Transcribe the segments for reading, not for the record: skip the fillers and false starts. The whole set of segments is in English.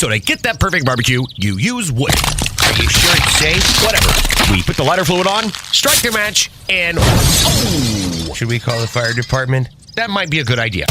So to get that perfect barbecue, you use wood. Are you sure it's safe? Whatever. We put the lighter fluid on, strike the match, and... Oh! Should we call the fire department? That might be a good idea.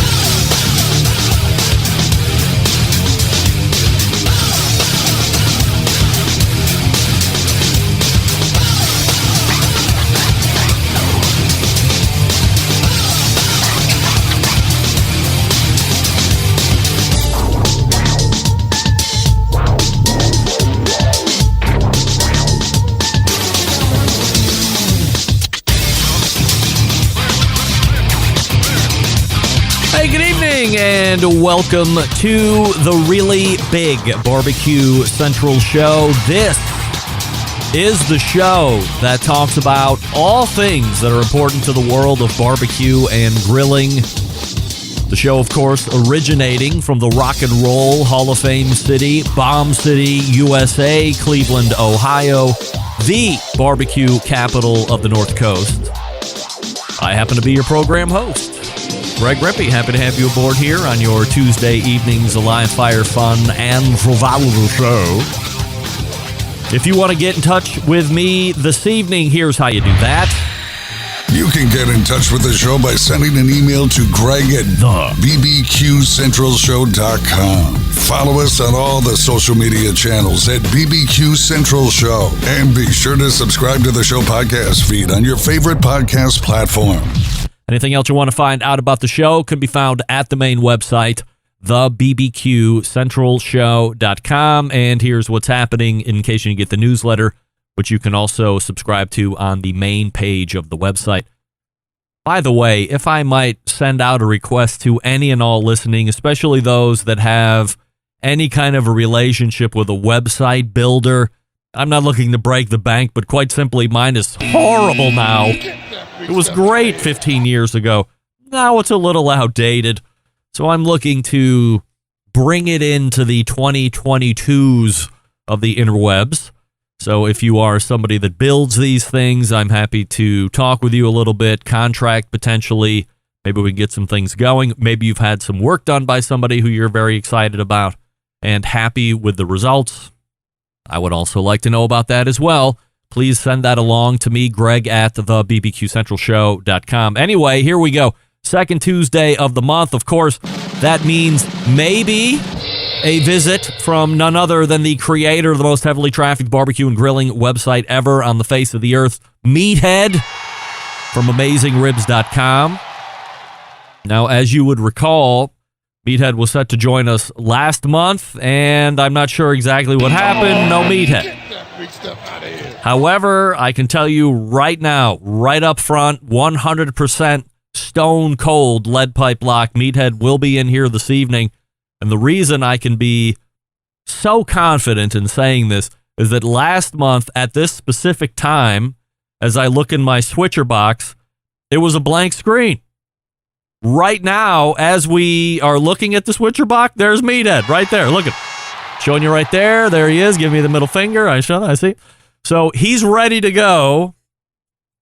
Hey, good evening, and welcome to the Really Big Barbecue Central Show. This is the show that talks about all things that are important to the world of barbecue and grilling. The show, of course, originating from the Rock and Roll Hall of Fame city, Bomb City, USA, Cleveland, Ohio, the barbecue capital of the North Coast. I happen to be your program host, Greg Rippey. Happy to have you aboard here on your Tuesday evening's live fire fun and survival show. If you want to get in touch with me this evening, here's how you do that. You can get in touch with the show by sending an email to Greg at bbqcentralshow.com. Follow us on all the social media channels at BBQ Central Show. And be sure to subscribe to the show podcast feed on your favorite podcast platform. Anything else you want to find out about the show can be found at the main website, thebbqcentralshow.com. And here's what's happening in case you get the newsletter, which you can also subscribe to on the main page of the website. By the way, if I might send out a request to any and all listening, especially those that have any kind of a relationship with a website builder, I'm not looking to break the bank, but quite simply, mine is horrible now. It was great 15 years ago. Now it's a little outdated. So I'm looking to bring it into the 2022s of the interwebs. So if you are somebody that builds these things, I'm happy to talk with you a little bit, contract potentially. Maybe we can get some things going. Maybe you've had some work done by somebody who you're very excited about and happy with the results. I would also like to know about that as well. Please send that along to me, Greg at thebbqcentralshow.com. Anyway, here we go. Second Tuesday of the month. Of course, that means maybe a visit from none other than the creator of the most heavily trafficked barbecue and grilling website ever on the face of the earth, Meathead from AmazingRibs.com. Now, as you would recall, Meathead was set to join us last month, and I'm not sure exactly what happened. No Meathead. However, I can tell you right now, right up front, 100% stone cold lead pipe lock. Meathead will be in here this evening. And the reason I can be so confident in saying this is that last month at this specific time, as I look in my switcher box, it was a blank screen. Right now, as we are looking at the switcher box, there's Meathead right there. Look at him. Showing you right there. There he is. Give me the middle finger. I see. So he's ready to go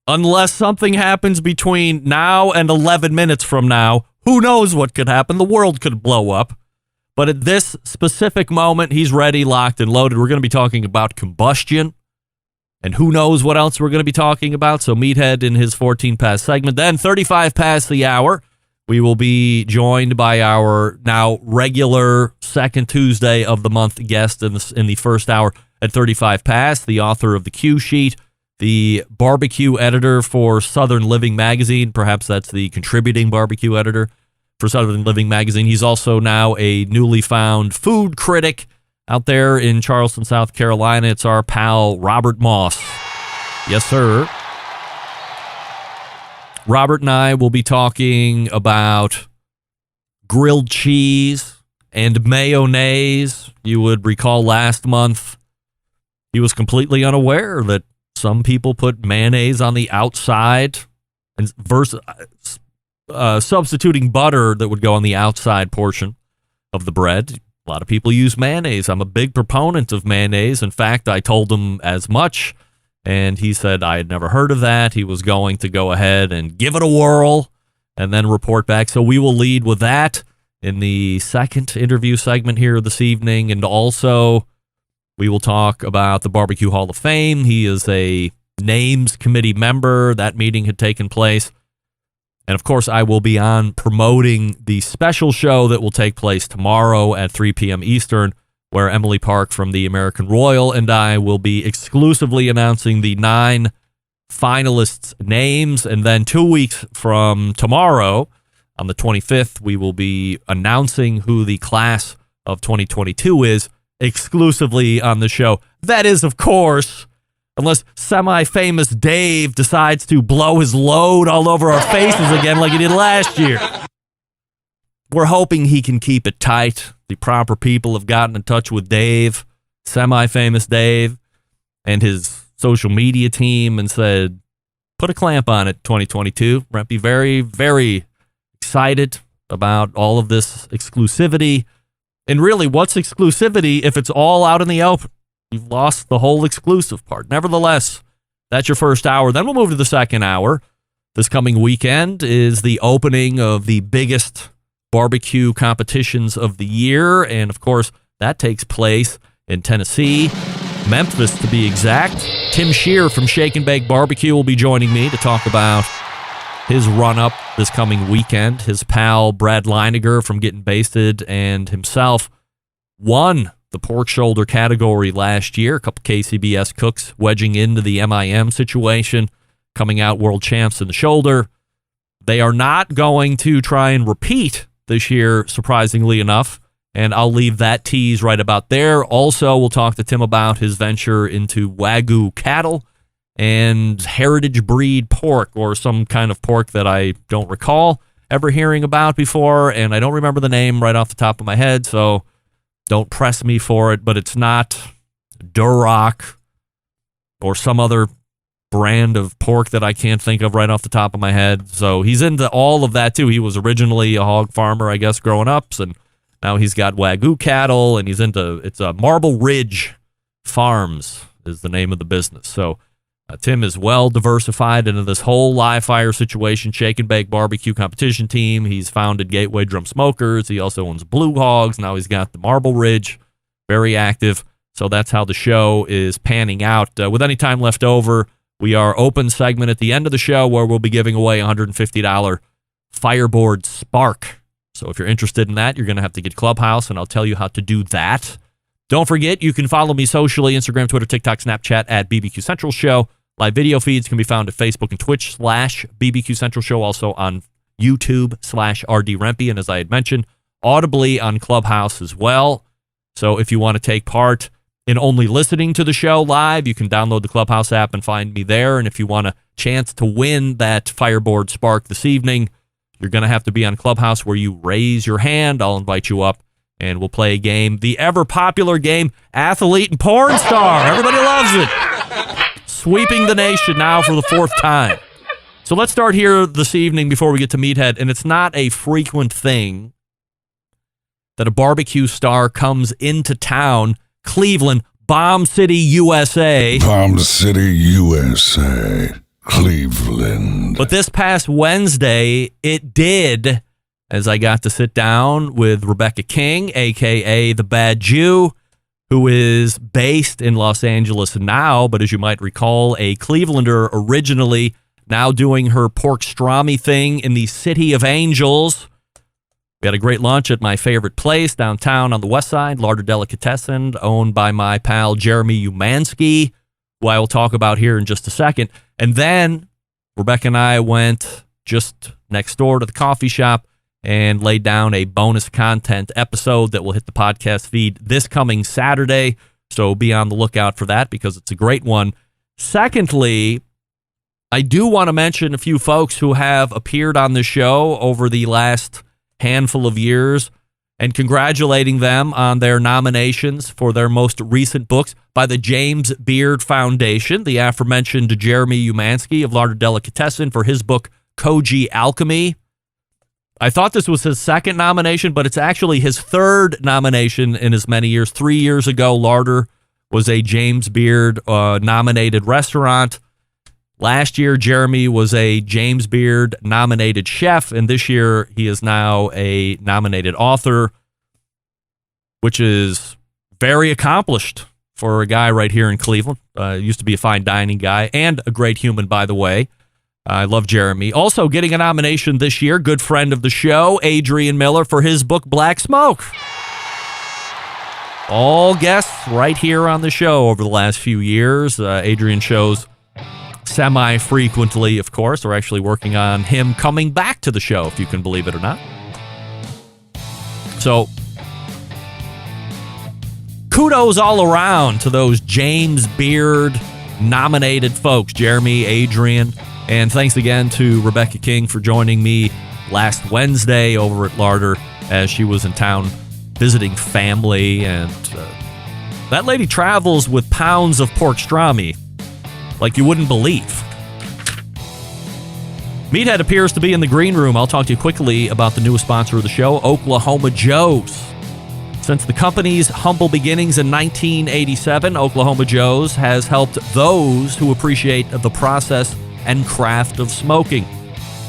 unless something happens between now and 11 minutes from now. Who knows what could happen? The world could blow up. But at this specific moment, he's ready, locked, and loaded. We're going to be talking about Combustion. And who knows what else we're going to be talking about. So Meathead in his 14 past segment. Then 35 past the hour, we will be joined by our now regular second Tuesday of the month guest in the first hour at 35 past, the author of the Q Sheet, the barbecue editor for Southern Living Magazine. Perhaps that's the contributing barbecue editor for Southern Living Magazine. He's also now a newly found food critic out there in Charleston, South Carolina. It's our pal, Robert Moss. Yes, sir. Robert and I will be talking about grilled cheese and mayonnaise. You would recall last month, he was completely unaware that some people put mayonnaise on the outside and versus substituting butter that would go on the outside portion of the bread. A lot of people use mayonnaise. I'm a big proponent of mayonnaise. In fact, I told him as much, and he said I had never heard of that. He was going to go ahead and give it a whirl and then report back. So we will lead with that. in the second interview segment here this evening. And also, we will talk about the Barbecue Hall of Fame. He is a names committee member. That meeting had taken place. And of course, I will be on promoting the special show that will take place tomorrow at 3 p.m. Eastern, where Emily Park from the American Royal and I will be exclusively announcing the 9 finalists' names. And then 2 weeks from tomorrow, on the 25th, we will be announcing who the class of 2022 is exclusively on the show. That is, of course, unless semi-famous Dave decides to blow his load all over our faces again like he did last year. We're hoping he can keep it tight. The proper people have gotten in touch with Dave, semi-famous Dave, and his social media team and said, put a clamp on it, 2022. We're going to be very, very excited about all of this exclusivity. And really, what's exclusivity if it's all out in the open? You've lost the whole exclusive part. Nevertheless, that's your first hour. Then we'll move to the second hour. This coming weekend is the opening of the biggest barbecue competitions of the year. And of course, that takes place in Tennessee, Memphis to be exact. Tim Shear from Shake and Bake Barbecue will be joining me to talk about his run-up this coming weekend. His pal Brad Leiniger from Getting Basted and himself won the pork shoulder category last year. A couple KCBS cooks wedging into the MIM situation, coming out world champs in the shoulder. They are not going to try and repeat this year, surprisingly enough, and I'll leave that tease right about there. Also, we'll talk to Tim about his venture into Wagyu cattle and heritage breed pork, or some kind of pork that I don't recall ever hearing about before, and I don't remember the name right off the top of my head, so don't press me for it, but it's not Duroc or some other brand of pork that I can't think of right off the top of my head. So he's into all of that too. He was originally a hog farmer, I guess, growing up, and now he's got Wagyu cattle, and it's a Marble Ridge Farms is the name of the business. So Tim is well diversified into this whole live fire situation, Shake and Bake Barbecue competition team. He's founded Gateway Drum Smokers. He also owns Blue Hogs. Now he's got the Marble Ridge, very active. So that's how the show is panning out. With any time left over, we are open segment at the end of the show where we'll be giving away $150 Fireboard Spark. So if you're interested in that, you're going to have to get Clubhouse, and I'll tell you how to do that. Don't forget, you can follow me socially, Instagram, Twitter, TikTok, Snapchat at BBQ Central Show. Live video feeds can be found at Facebook and Twitch /BBQ Central Show, also on YouTube /RD Rempe, and as I had mentioned, audibly on Clubhouse as well. So if you want to take part in only listening to the show live, you can download the Clubhouse app and find me there. And if you want a chance to win that Fireboard Spark this evening, you're going to have to be on Clubhouse where you raise your hand. I'll invite you up, and we'll play a game, the ever-popular game, Athlete and Porn Star. Everybody loves it. Sweeping the nation now for the 4th time. So let's start here this evening before we get to Meathead. And it's not a frequent thing that a barbecue star comes into town, Cleveland, Bomb City, USA. Bomb City, USA. Cleveland. But this past Wednesday, it did, as I got to sit down with Rebecca King, a.k.a. the Bad Jew, who is based in Los Angeles now, but as you might recall, a Clevelander originally, now doing her pork strami thing in the City of Angels. We had a great lunch at my favorite place downtown on the west side, Larder Delicatessen, owned by my pal Jeremy Umansky, who I will talk about here in just a second. And then Rebecca and I went just next door to the coffee shop and laid down a bonus content episode that will hit the podcast feed this coming Saturday. So be on the lookout for that because it's a great one. Secondly, I do want to mention a few folks who have appeared on the show over the last handful of years and congratulating them on their nominations for their most recent books by the James Beard Foundation, the aforementioned Jeremy Umansky of Larder Delicatessen for his book, Koji Alchemy. I thought this was his second nomination, but it's actually his third nomination in as many years. 3 years ago, Larder was a James Beard nominated restaurant. Last year, Jeremy was a James Beard nominated chef, and this year he is now a nominated author, which is very accomplished for a guy right here in Cleveland. Used to be a fine dining guy and a great human, by the way. I love Jeremy. Also getting a nomination this year, good friend of the show, Adrian Miller, for his book, Black Smoke. All guests right here on the show over the last few years. Adrian shows semi-frequently, of course. We're actually working on him coming back to the show, if you can believe it or not. So, kudos all around to those James Beard nominated folks, Jeremy, Adrian, and thanks again to Rebecca King for joining me last Wednesday over at Larder as she was in town visiting family, and that lady travels with pounds of pork strami like you wouldn't believe. Meathead appears to be in the green room. I'll talk to you quickly about the newest sponsor of the show, Oklahoma Joe's. Since the company's humble beginnings in 1987, Oklahoma Joe's has helped those who appreciate the process and craft of smoking.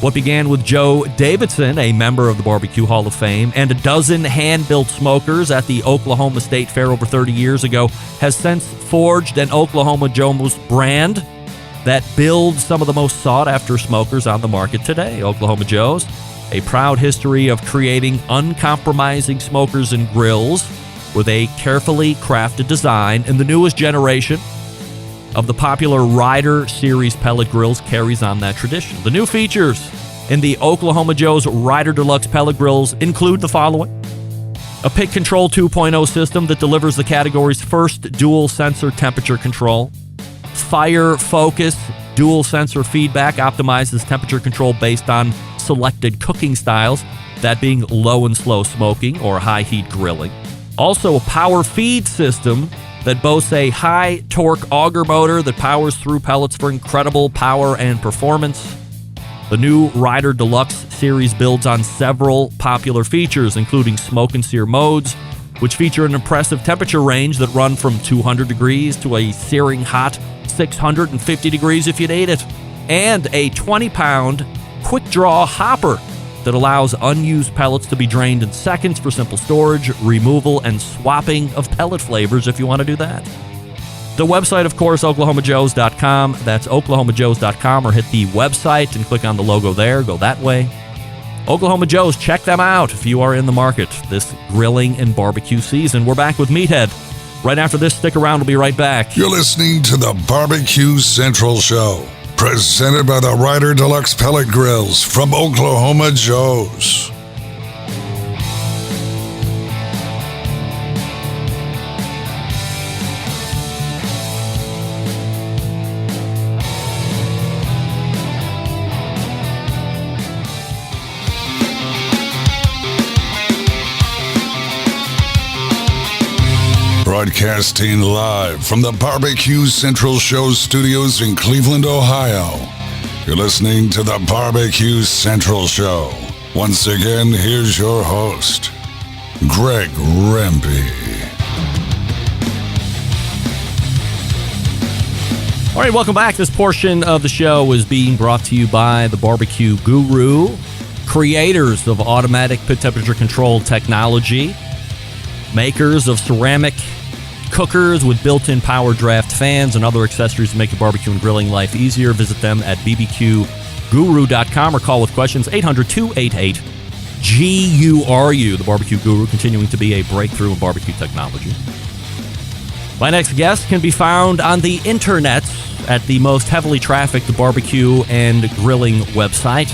What began with Joe Davidson, a member of the Barbecue Hall of Fame, and a dozen hand-built smokers at the Oklahoma State Fair over 30 years ago, has since forged an Oklahoma Joe's brand that builds some of the most sought-after smokers on the market today. Oklahoma Joe's, a proud history of creating uncompromising smokers and grills with a carefully crafted design, and the newest generation of the popular Rider Series pellet grills carries on that tradition. The new features in the Oklahoma Joe's Rider Deluxe pellet grills include the following: a Pit Control 2.0 system that delivers the category's first dual sensor temperature control. Fire Focus dual sensor feedback optimizes temperature control based on selected cooking styles, that being low and slow smoking or high heat grilling. Also, a Power Feed system that boasts a high torque auger motor that powers through pellets for incredible power and performance. The new Rider Deluxe series builds on several popular features, including smoke and sear modes, which feature an impressive temperature range that run from 200 degrees to a searing hot 650 degrees if you'd ate it, and a 20-pound quick draw hopper that allows unused pellets to be drained in seconds for simple storage, removal, and swapping of pellet flavors if you want to do that. The website, of course, oklahomajoes.com. That's oklahomajoes.com, or hit the website and click on the logo there. Go that way. Oklahoma Joe's, check them out if you are in the market this grilling and barbecue season. We're back with Meathead. Right after this, stick around. We'll be right back. You're listening to the Barbecue Central Show, presented by the Rider Deluxe Pellet Grills from Oklahoma Joe's. Broadcasting live from the Barbecue Central Show studios in Cleveland, Ohio. You're listening to the Barbecue Central Show. Once again, here's your host, Greg Rempe. All right, welcome back. This portion of the show is being brought to you by the Barbecue Guru, creators of automatic pit temperature control technology, makers of ceramic cookers with built-in power draft fans and other accessories to make your barbecue and grilling life easier. Visit them at bbqguru.com or call with questions 800-288-GURU. The Barbecue Guru continuing to be a breakthrough in barbecue technology. My next guest can be found on the internet at the most heavily trafficked barbecue and grilling website,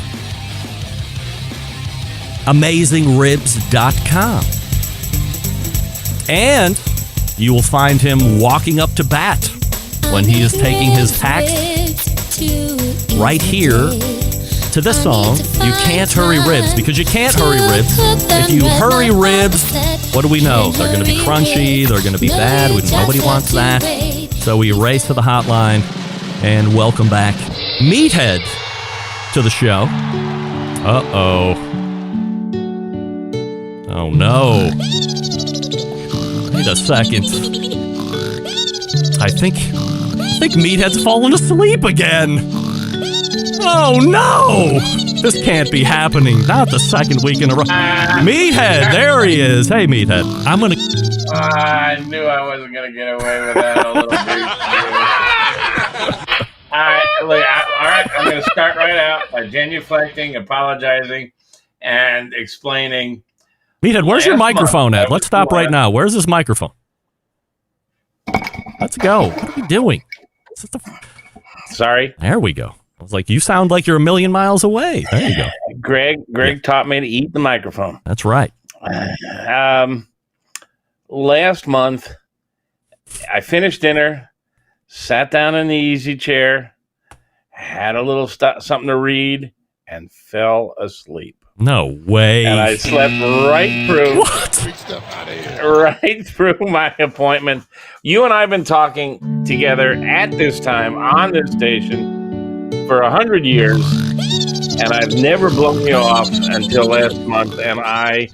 AmazingRibs.com. And you will find him walking up to bat when he is taking his hacks right here to this song, You Can't Hurry Ribs, because you can't hurry ribs. If you hurry ribs, what do we know? They're going to be crunchy, they're going to be bad, nobody wants that. So we race to the hotline and welcome back Meathead to the show. Uh-oh. Oh no. Wait a second. I think Meathead's fallen asleep again. Oh, no! This can't be happening. Not the second week in a row. Meathead, there he is. Hey, Meathead. I'm going to... I knew I wasn't going to get away with that a little bit. All right, I'm going to start right out by genuflecting, apologizing, and explaining. Meathead, where's your microphone at? Let's stop right now. Where's this microphone? Let's go. What are you doing? Sorry? There we go. I was like, you sound like you're a million miles away. There you go. Greg taught me to eat the microphone. That's right. Last month, I finished dinner, sat down in the easy chair, had a little something to read, and fell asleep. No way. And I slept right through. What? Right through my appointment. You and I have been talking together at this time on this station for 100 years, and I've never blown you off until last month, and I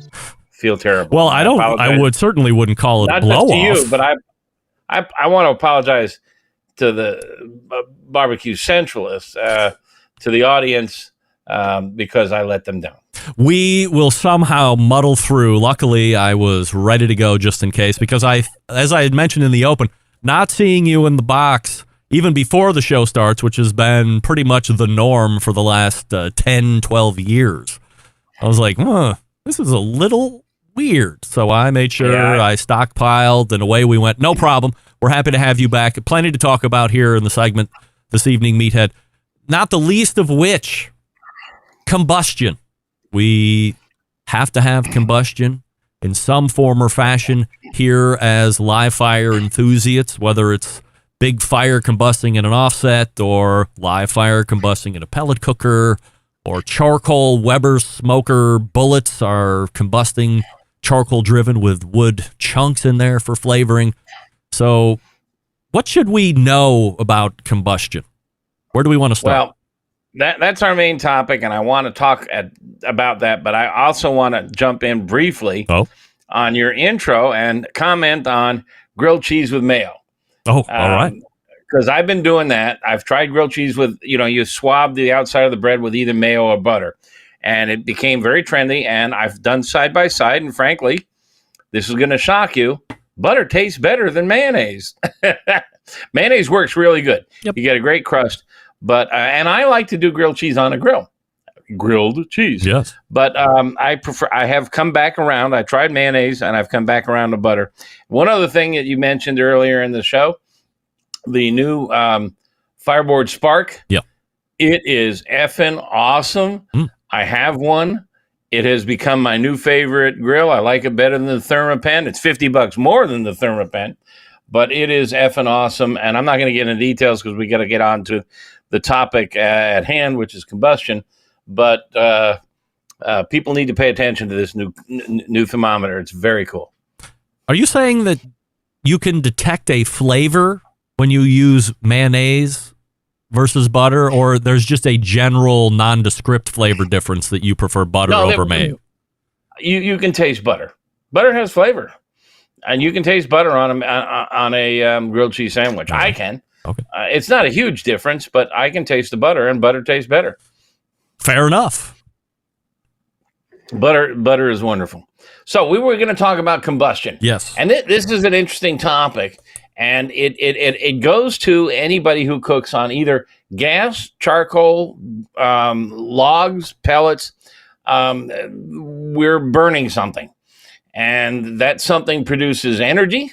feel terrible. Well, I certainly wouldn't call it a blow off. Not just to you, but I want to apologize to the Barbecue Centralists, to the audience, because I let them down. We will somehow muddle through. Luckily, I was ready to go just in case, because as I had mentioned in the open, not seeing you in the box even before the show starts, which has been pretty much the norm for the last 10, 12 years. I was like, this is a little weird. So I made sure I stockpiled, and away we went. No problem. We're happy to have you back. Plenty to talk about here in the segment this evening, Meathead. Not the least of which, combustion. We have to have combustion in some form or fashion here as live fire enthusiasts, whether it's big fire combusting in an offset or live fire combusting in a pellet cooker or charcoal Weber smoker bullets are combusting charcoal driven with wood chunks in there for flavoring. So what should we know about combustion? Where do we want to start? Well, that's our main topic, and I want to talk about that, but I also want to jump in briefly on your intro and comment on grilled cheese with mayo. Oh, all right. Because I've been doing that. I've tried grilled cheese with, you swab the outside of the bread with either mayo or butter, and it became very trendy, and I've done side by side, and frankly, this is going to shock you. Butter tastes better than mayonnaise. Mayonnaise works really good. Yep. You get a great crust. But and I like to do grilled cheese on a grill, grilled cheese. Yes. But I have come back around. I tried mayonnaise, and I've come back around to butter. One other thing that you mentioned earlier in the show, the new Fireboard Spark. Yeah. It is effing awesome. I have one. It has become my new favorite grill. I like it better than the Thermapen. It's $50 more than the Thermapen, but it is effing awesome. And I'm not going to get into details because we got to get on to the topic at hand, which is combustion. But people need to pay attention to this new thermometer. It's very cool. Are you saying that you can detect a flavor when you use mayonnaise versus butter, or there's just a general nondescript flavor difference that you prefer butter over mayo? You can taste butter. Butter has flavor, and you can taste butter on a grilled cheese sandwich. I can. Okay. It's not a huge difference, but I can taste the butter, and butter tastes better. Fair enough. Butter is wonderful. So we were going to talk about combustion. Yes. And this is an interesting topic, and it goes to anybody who cooks on either gas, charcoal, logs, pellets. We're burning something, and that something produces energy,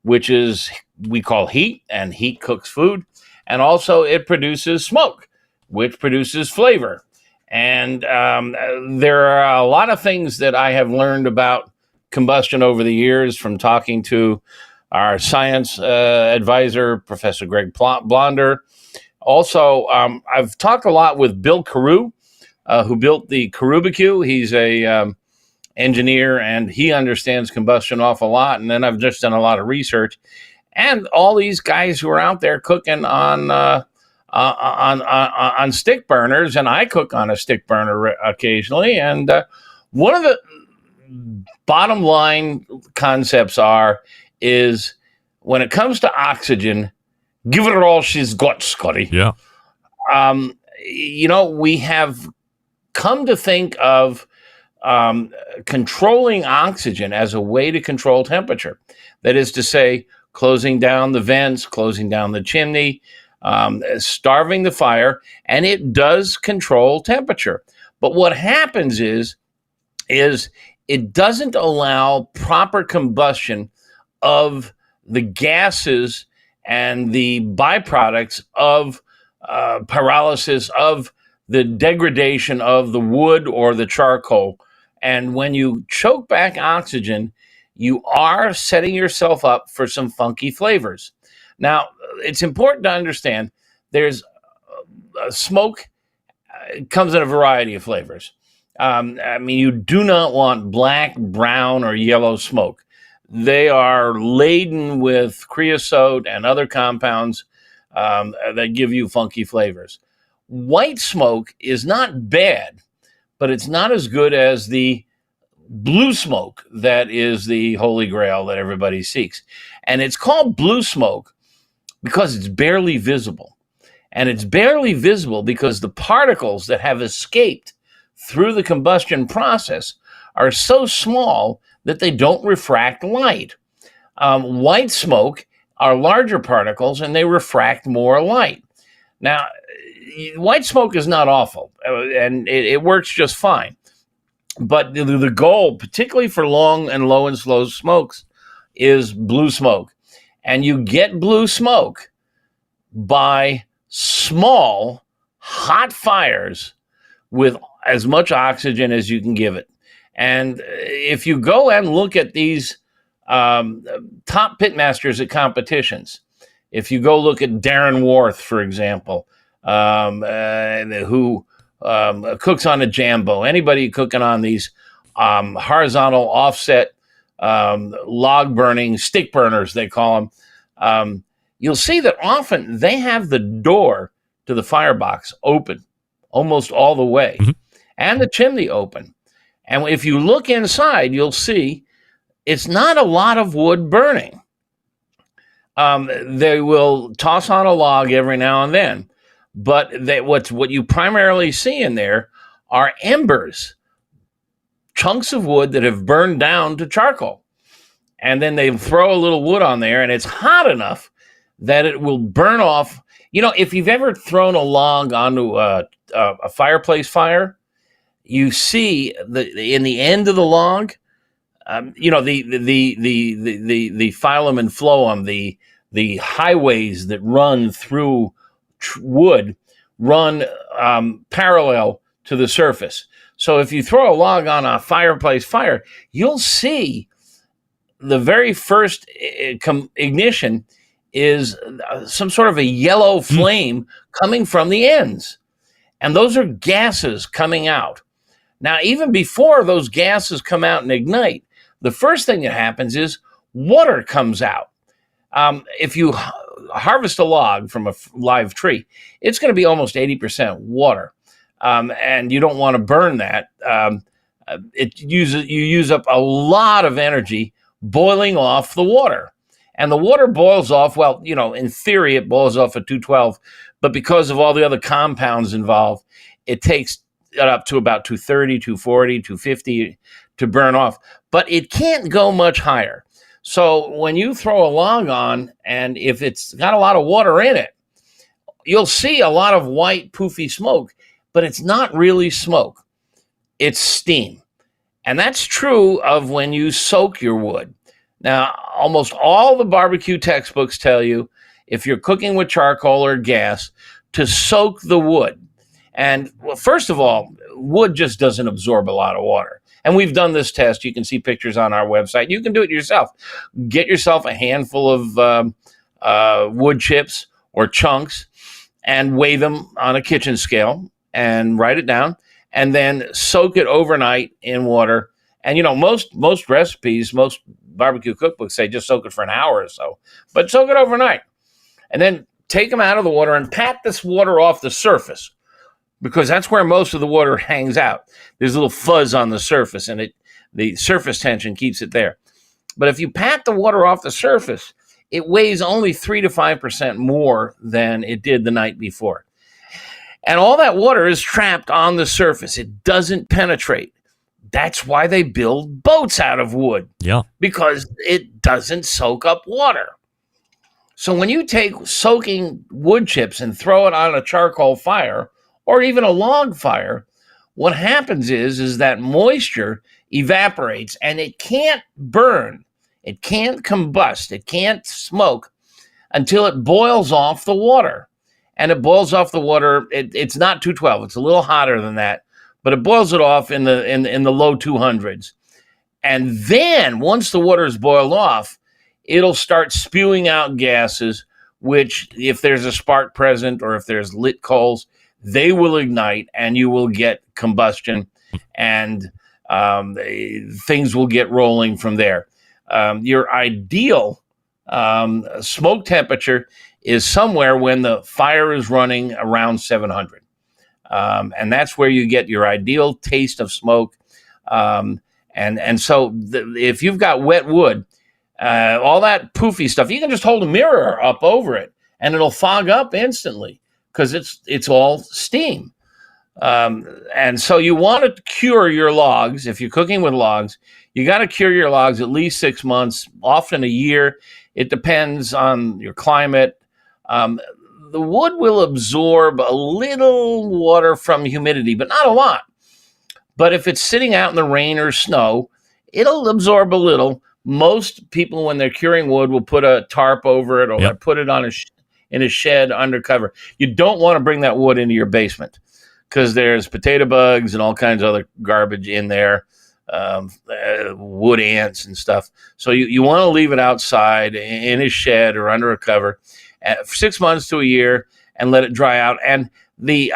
which is we call heat, and heat cooks food. And also it produces smoke, which produces flavor. And there are a lot of things that I have learned about combustion over the years from talking to our science advisor, Professor Greg Blonder. Also, I've talked a lot with Bill Carew, who built the Carubicue. He's a engineer, and he understands combustion an awful lot. And then I've just done a lot of research. And all these guys who are out there cooking on stick burners, and I cook on a stick burner occasionally. And one of the bottom line concepts is when it comes to oxygen, give it all she's got, Scotty. Yeah. we have come to think of controlling oxygen as a way to control temperature. That is to say, closing down the vents, closing down the chimney, starving the fire, and it does control temperature. But what happens is it doesn't allow proper combustion of the gases and the byproducts of pyrolysis, of the degradation of the wood or the charcoal. And when you choke back oxygen, you are setting yourself up for some funky flavors. Now, it's important to understand there's smoke comes in a variety of flavors. You do not want black, brown, or yellow smoke. They are laden with creosote and other compounds that give you funky flavors. White smoke is not bad, but it's not as good as the blue smoke that is the holy grail that everybody seeks. And it's called blue smoke because it's barely visible. And it's barely visible because the particles that have escaped through the combustion process are so small that they don't refract light. White smoke are larger particles and they refract more light. Now, white smoke is not awful, and it works just fine. But the goal, particularly for long and low and slow smokes, is blue smoke. And you get blue smoke by small, hot fires with as much oxygen as you can give it. And if you go and look at these top pitmasters at competitions, if you go look at Darren Worth, for example, who cooks on a Jambo, anybody cooking on these horizontal offset log burning stick burners, they call them, you'll see that often they have the door to the firebox open almost all the way, and the chimney open. And if you look inside, you'll see it's not a lot of wood burning. They will toss on a log every now and then, but what you primarily see in there are embers, chunks of wood that have burned down to charcoal. And then they throw a little wood on there, and it's hot enough that it will burn off. If you've ever thrown a log onto a fireplace fire, you see in the end of the log, the phloem and phloem, the highways that run through wood run parallel to the surface. So if you throw a log on a fireplace fire, you'll see the very first ignition is some sort of a yellow flame coming from the ends. And those are gases coming out. Now, even before those gases come out and ignite, the first thing that happens is water comes out. If you harvest a log from a live tree, it's going to be almost 80% water. And you don't want to burn that. You use up a lot of energy boiling off the water. And the water boils off, in theory, it boils off at 212, but because of all the other compounds involved, it takes it up to about 230, 240, 250 to burn off. But it can't go much higher. So when you throw a log on, and if it's got a lot of water in it, you'll see a lot of white, poofy smoke, but it's not really smoke. It's steam. And that's true of when you soak your wood. Now, almost all the barbecue textbooks tell you, if you're cooking with charcoal or gas, to soak the wood. And first of all, wood just doesn't absorb a lot of water. And we've done this test. You can see pictures on our website. You can do it yourself. Get yourself a handful of wood chips or chunks and weigh them on a kitchen scale and write it down, and then soak it overnight in water. And, most recipes, most barbecue cookbooks say just soak it for an hour or so, but soak it overnight. And then take them out of the water and pat this water off the surface, because that's where most of the water hangs out. There's a little fuzz on the surface, and the surface tension keeps it there. But if you pat the water off the surface, it weighs only 3 to 5% more than it did the night before. And all that water is trapped on the surface. It doesn't penetrate. That's why they build boats out of wood. Yeah. Because it doesn't soak up water. So when you take soaking wood chips and throw it on a charcoal fire or even a log fire, what happens is that moisture evaporates and it can't burn. It can't combust. It can't smoke until it boils off the water. And it boils off the water. It's not 212. It's a little hotter than that, but it boils it off in the low 200s. And then once the water is boiled off, it'll start spewing out gases, which if there's a spark present or if there's lit coals, they will ignite and you will get combustion and things will get rolling from there. Your ideal smoke temperature is somewhere when the fire is running around 700. And that's where you get your ideal taste of smoke. And so if you've got wet wood, all that poofy stuff, you can just hold a mirror up over it and it'll fog up instantly because it's all steam. And so you want to cure your logs. If you're cooking with logs, you got to cure your logs at least 6 months, often a year. It depends on your climate. The wood will absorb a little water from humidity, but not a lot. But if it's sitting out in the rain or snow, it'll absorb a little. Most people, when they're curing wood, will put a tarp over it or put it on in a shed under cover. You don't want to bring that wood into your basement because there's potato bugs and all kinds of other garbage in there, wood ants and stuff. So you want to leave it outside in a shed or under a cover for 6 months to a year and let it dry out. And the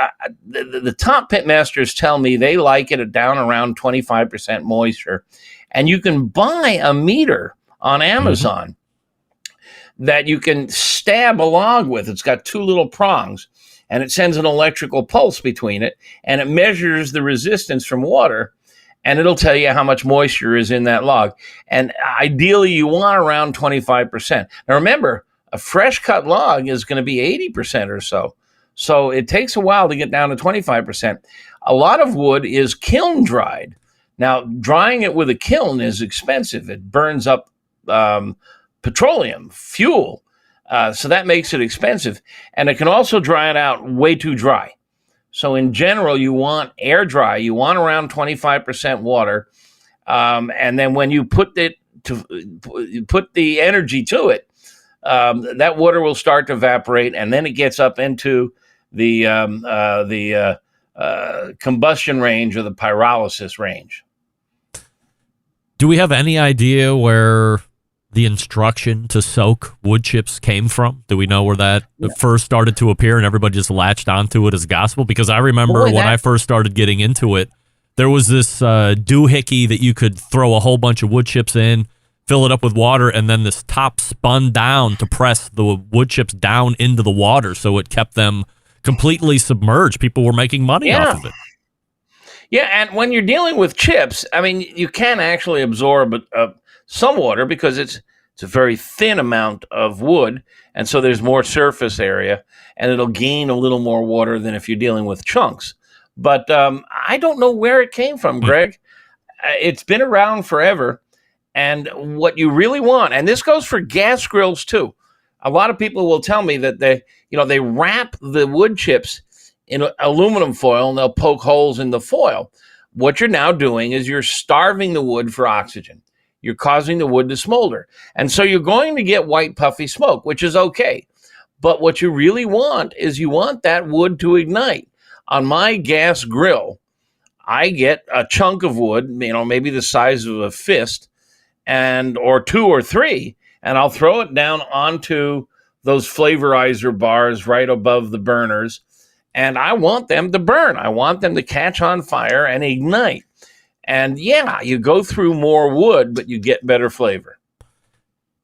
top pit masters tell me they like it down around 25% moisture. And you can buy a meter on Amazon that you can stab a log with. It's got two little prongs, and it sends an electrical pulse between it, and it measures the resistance from water, and it'll tell you how much moisture is in that log. And ideally, you want around 25%. Now, remember, a fresh cut log is going to be 80% or so. So it takes a while to get down to 25%. A lot of wood is kiln dried. Now, drying it with a kiln is expensive. It burns up petroleum, fuel. So that makes it expensive. And it can also dry it out way too dry. So in general, you want air dry. You want around 25% water. And then when you put the energy to it, that water will start to evaporate. And then it gets up into the combustion range or the pyrolysis range. Do we have any idea where the instruction to soak wood chips came from? Do we know where that first started to appear and everybody just latched onto it as gospel? Because I remember when I first started getting into it, there was this doohickey that you could throw a whole bunch of wood chips in, fill it up with water, and then this top spun down to press the wood chips down into the water so it kept them completely submerged. People were making money off of it. Yeah, and when you're dealing with chips, I mean, you can actually absorb some water because it's a very thin amount of wood, and so there's more surface area, and it'll gain a little more water than if you're dealing with chunks. But I don't know where it came from, Greg. It's been around forever, and what you really want, and this goes for gas grills too. A lot of people will tell me that they wrap the wood chips in aluminum foil and they'll poke holes in the foil. What you're now doing is you're starving the wood for oxygen. You're causing the wood to smolder. And so you're going to get white puffy smoke, which is okay. But what you really want is you want that wood to ignite. On my gas grill, I get a chunk of wood, maybe the size of a fist, or two or three, and I'll throw it down onto those flavorizer bars right above the burners. And I want them to burn. I want them to catch on fire and ignite. And yeah, you go through more wood, but you get better flavor.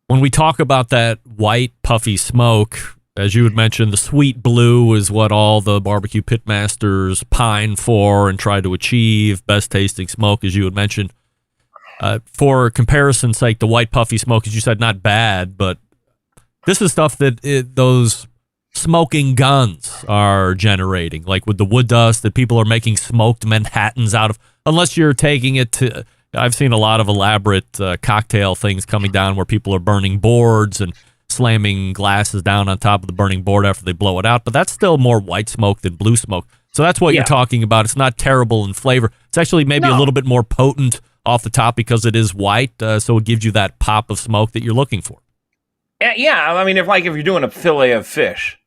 When we talk about that white, puffy smoke, as you had mentioned, the sweet blue is what all the barbecue pitmasters pine for and try to achieve. Best tasting smoke, as you had mentioned. For comparison's sake, the white, puffy smoke, as you said, not bad, but this is stuff that those smoking guns are generating, like with the wood dust that people are making smoked Manhattans out of, unless you're taking it to, I've seen a lot of elaborate cocktail things coming down where people are burning boards and slamming glasses down on top of the burning board after they blow it out, but that's still more white smoke than blue smoke. So that's what you're talking about. It's not terrible in flavor. It's actually maybe a little bit more potent off the top because it is white, so it gives you that pop of smoke that you're looking for. Yeah, I mean, if you're doing a fillet of fish,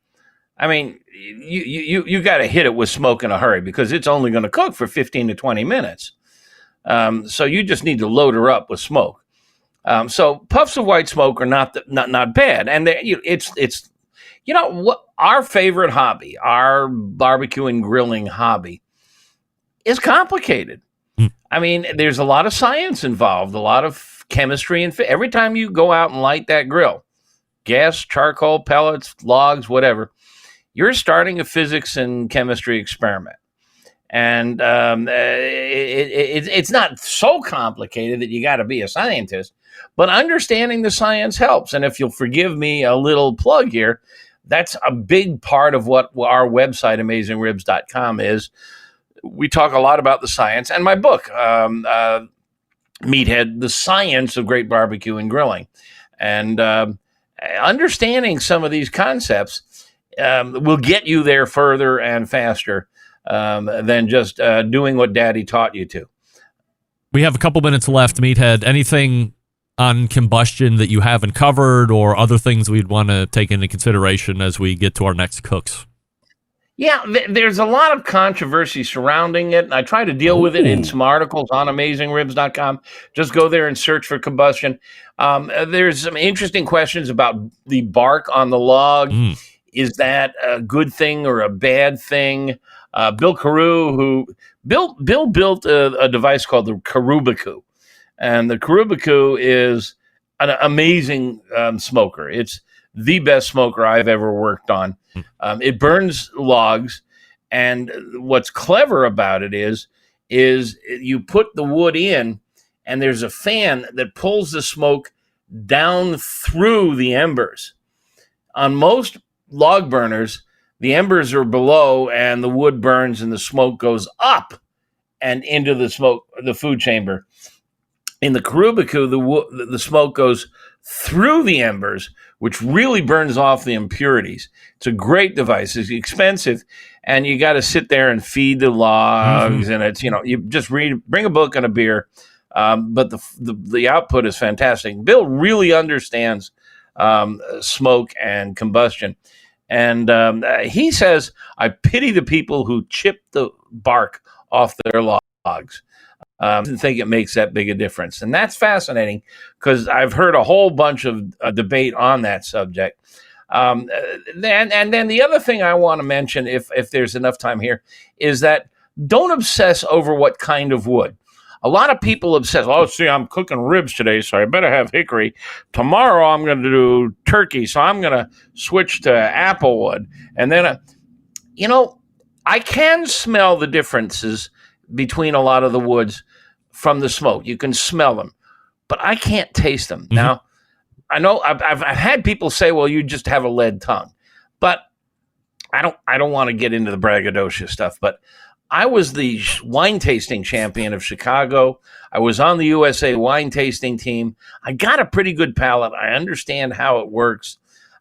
I mean, you got to hit it with smoke in a hurry because it's only going to cook for 15 to 20 minutes. So you just need to load her up with smoke. So puffs of white smoke are not bad, and it's what our favorite hobby, our barbecue and grilling hobby, is complicated. I mean, there's a lot of science involved, a lot of chemistry, and every time you go out and light that grill, gas, charcoal, pellets, logs, whatever, you're starting a physics and chemistry experiment. And it's not so complicated that you got to be a scientist, but understanding the science helps. And if you'll forgive me a little plug here, that's a big part of what our website, AmazingRibs.com, is. We talk a lot about the science, and my book, Meathead, The Science of Great Barbecue and Grilling. And understanding some of these concepts will get you there further and faster than just doing what Daddy taught you to. We have a couple minutes left, Meathead. Anything on combustion that you haven't covered, or other things we'd want to take into consideration as we get to our next cooks? Yeah, there's a lot of controversy surrounding it, and I try to deal with it in some articles on AmazingRibs.com. Just go there and search for combustion. There's some interesting questions about the bark on the log. Is that a good thing or a bad thing? Bill Carew, Bill built a device called the Carubicu, and the Carubicu is an amazing smoker. It's the best smoker I've ever worked on. It burns logs, and what's clever about it is you put the wood in, and there's a fan that pulls the smoke down through the embers. On most log burners, the embers are below, and the wood burns, and the smoke goes up and into the food chamber. In the Carubicu, the smoke goes through the embers, which really burns off the impurities. It's a great device. It's expensive, and you got to sit there and feed the logs, and it's, you just bring a book and a beer, but the output is fantastic. Bill really understands smoke and combustion, and he says, I pity the people who chip the bark off their logs. I didn't think it makes that big a difference. And that's fascinating because I've heard a whole bunch of debate on that subject. And then the other thing I want to mention, if there's enough time here, is that don't obsess over what kind of wood. A lot of people obsess, I'm cooking ribs today, so I better have hickory. Tomorrow I'm going to do turkey, so I'm going to switch to applewood. And then, I can smell the differences between a lot of the woods from the smoke. You can smell them, but I can't taste them. Now, I know I've had people say, well, you just have a lead tongue, but I don't want to get into the braggadocio stuff, but I was the wine tasting champion of Chicago. I was on the USA wine tasting team. I got a pretty good palate. I understand how it works.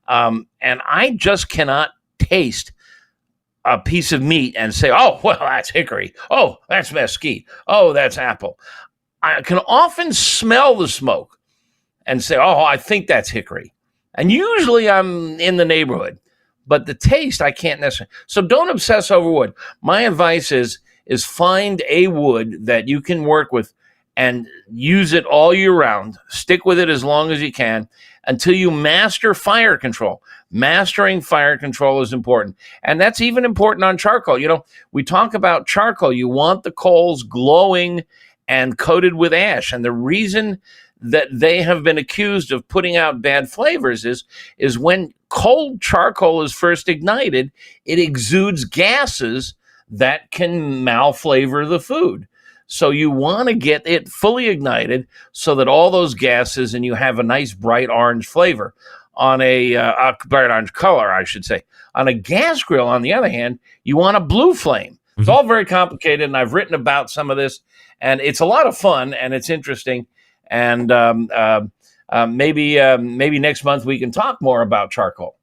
And I just cannot taste a piece of meat and say, oh, well, that's hickory. Oh, that's mesquite. Oh, that's apple. I can often smell the smoke and say, oh, I think that's hickory. And usually I'm in the neighborhood, but the taste I can't necessarily. So don't obsess over wood. My advice is find a wood that you can work with and use it all year round. Stick with it as long as you can until you master fire control. Mastering fire control is important. And that's even important on charcoal. We talk about charcoal. You want the coals glowing and coated with ash. And the reason that they have been accused of putting out bad flavors is when cold charcoal is first ignited, it exudes gases that can malflavor the food. So you want to get it fully ignited so that all those gases and you have a nice bright orange flavor. on a bright orange color, I should say. On a gas grill, on the other hand, you want a blue flame. It's all very complicated, and I've written about some of this, and it's a lot of fun, and it's interesting. And maybe next month we can talk more about charcoal.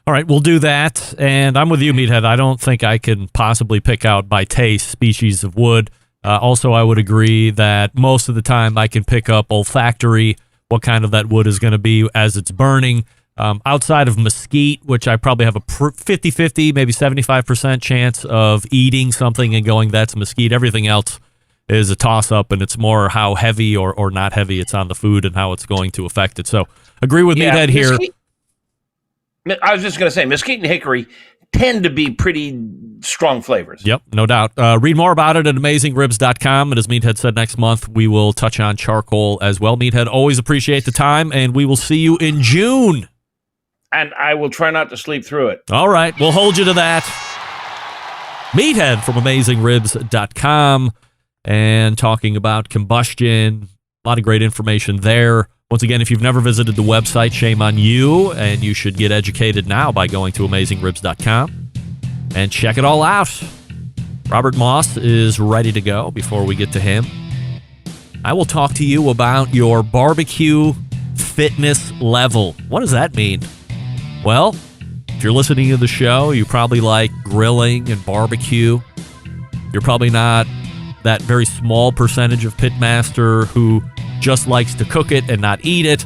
All right, we'll do that. And I'm with you, Meathead. I don't think I can possibly pick out by taste species of wood. Also, I would agree that most of the time I can pick up olfactory, what kind of that wood is going to be as it's burning. Outside of mesquite, which I probably have a 50-50, maybe 75% chance of eating something and going, that's mesquite. Everything else is a toss-up, and it's more how heavy or not heavy it's on the food and how it's going to affect it. So agree with Meathead here. I was just going to say, mesquite and hickory tend to be pretty strong flavors. Yep, no doubt. Read more about it at AmazingRibs.com. And as Meathead said, next month we will touch on charcoal as well. Meathead, always appreciate the time, and we will see you in June. And I will try not to sleep through it. All right, we'll hold you to that. Meathead from AmazingRibs.com, and talking about combustion. A lot of great information there. Once again, if you've never visited the website, shame on you, and you should get educated now by going to AmazingRibs.com and check it all out. Robert Moss is ready to go. Before we get to him, I will talk to you about your barbecue fitness level. What does that mean? Well, if you're listening to the show, you probably like grilling and barbecue. You're probably not that very small percentage of pitmaster who just likes to cook it and not eat it.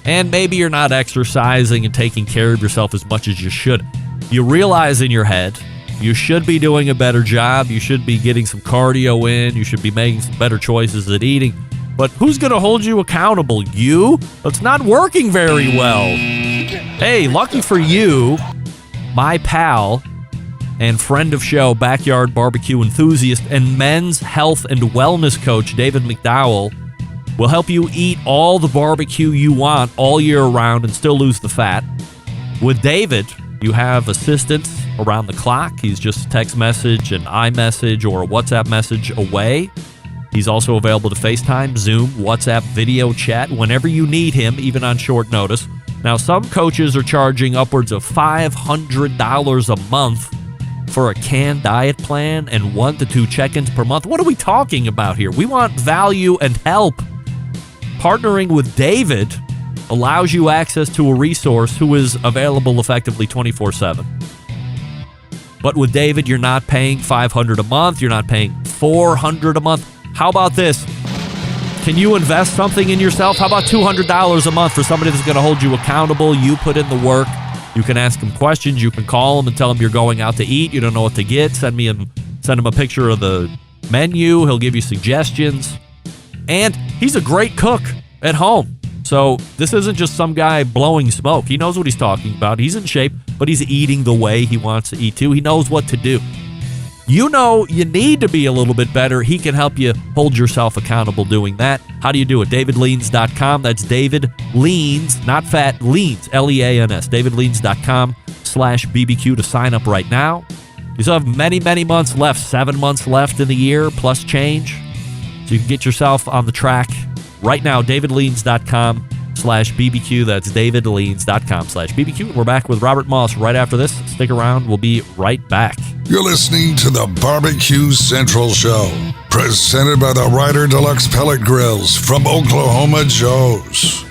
And maybe you're not exercising and taking care of yourself as much as you should. You realize in your head you should be doing a better job. You should be getting some cardio in. You should be making some better choices at eating. But who's going to hold you accountable? You? It's not working very well. Hey, lucky for you, my pal and friend of show, backyard barbecue enthusiast, and men's health and wellness coach, David McDowell, will help you eat all the barbecue you want all year round and still lose the fat. With David, you have assistance around the clock. He's just a text message, an iMessage, or a WhatsApp message away. He's also available to FaceTime, Zoom, WhatsApp, video chat whenever you need him, even on short notice. Now, some coaches are charging upwards of $500 a month for a canned diet plan and 1 to 2 check-ins per month. What are we talking about here? We want value and help. Partnering with David allows you access to a resource who is available effectively 24/7. But with David, you're not paying $500 a month. You're not paying $400 a month. How about this? Can you invest something in yourself? How about $200 a month for somebody that's going to hold you accountable? You put in the work. You can ask him questions. You can call him and tell him you're going out to eat. You don't know what to get. Send him a picture of the menu. He'll give you suggestions. And he's a great cook at home. So this isn't just some guy blowing smoke. He knows what he's talking about. He's in shape, but he's eating the way he wants to eat too. He knows what to do. You know you need to be a little bit better. He can help you hold yourself accountable doing that. How do you do it? DavidLeans.com. That's David Leans, not fat, Leans, Leans. DavidLeans.com/BBQ to sign up right now. You still have many, many months left, 7 months left in the year plus change. So you can get yourself on the track right now. DavidLeans.com/BBQ. That's DavidLeans.com/BBQ. We're back with Robert Moss right after this. Stick around. We'll be right back. You're listening to the Barbecue Central Show, presented by the Ryder Deluxe Pellet Grills from Oklahoma Joe's.